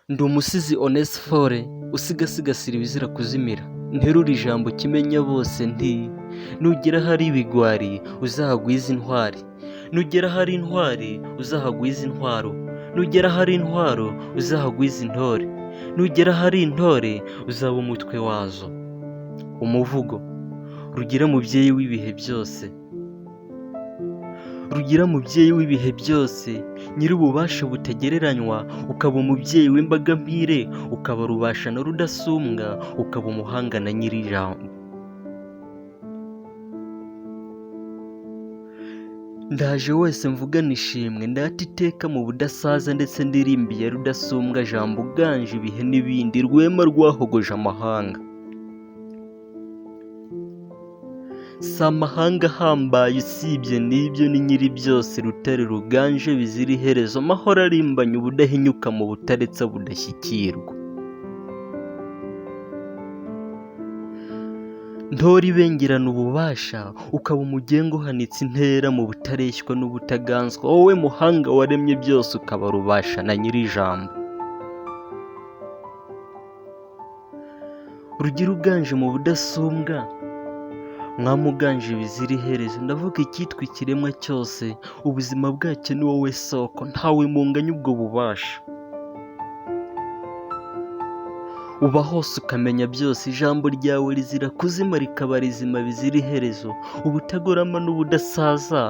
Ndi umusizi Onesphore usigasigasira ibizira kuzimira, nterura ijambo kimenya bose nti nugera ahari ibigwari uzahagwiza intwari, nugera ahari intwari uzahagwiza intwaro, nugera ahari intwaro uzahagwiza intore, nugera ahari intore uzaba umutwe wazo. Umuvugo: rugira mubyeyi w'ibihe byose. Rugira mubyeyi w'ibihe byose, nyir'ububasha butagereranywa, ukaba umubyeyi w'imbaga mpire, ukaba rubasha na rudasumbwa, ukaba umuhanga na nyir'ijambo. Ndaje wese mvugana ishimwe, ndata iteka mu budasaza, ndetse ndirimbiye Rudasumbwa, jambo uganje ibihe n'ibindi, rwema rwahogoje amahanga. Si amahanga ahambaye usibye n'ibyo, ni Nyiribyose, rutare ruganje bizira iherezo, amahoro arimbanye ubudahinyuka mu butaretse budashyikirwa. Ntore ibengerana ububasha, ukaba umugenga uhanitse intera mu butareshywa n'ubutaganzwa, wowe muhanga waremye byose, ukaba rubasha na nyir'ijambo. Rugira uganje mu budasumbwa, mwami uganje bizira iherezo, ndavuga icyitwa ikiremwa cyose, ubuzima bwacyo ni wowe soko, ntawe munganya ubwo bubasha. Uba hose ukamenya byose, ijambo ryawe rizira kuzima, rikaba rizima bizira iherezo, ubutagorama n'ubudasaza,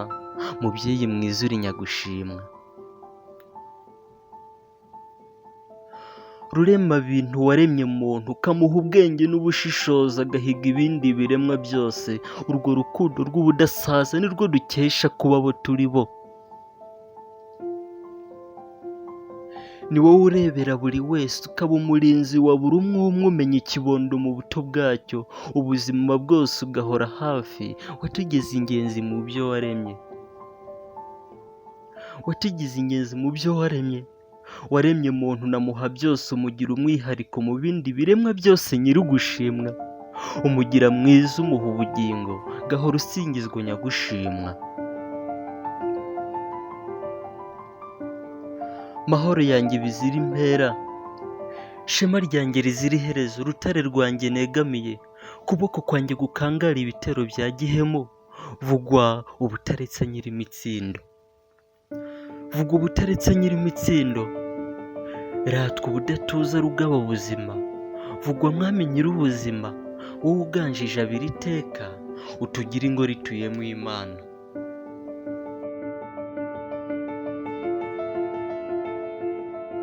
mubyeyi mwiza uri Nyagushimwa. Rurema bintu waremye muntu, ukamuha ubwenge n'ubushishozi, agahiga ibindi biremwa byose, urwo rukundo rw'ubudasaza nirwo dukesha kuba abo turi bo. Ni wowe urebera buri wese, ukaba umurinzi wa buri umwe umwe, umenya ikibondo mu buto bwacyo, ubuzima bwose ugahora hafi, watugize ingenzi mu byo waremye. Watugize ingenzi mu byo waremye, waremye muntu namuha byose, umugira umwihariko mu bindi biremwa byose, nyir'ugushimwa, umugira mwiza, umuha ubugingo, gahora usingizwa Nyagushimwa. Mahoro yanjye bizira impera, shema ryanjye rizira iherezo, rutare rwanjye negamiye, kuboko kwanjye gukangara ibitero bya gihemu, vugwa ubutaretse nyir'imitsindo. Vuga ubutaretse nyir'imitsindo, ratwa ubudatuza rugaba ubuzima, vugwa mwami nyir'ubuzima, wowe uganjije abiri iteka, utugire ingo rituyemo Imana.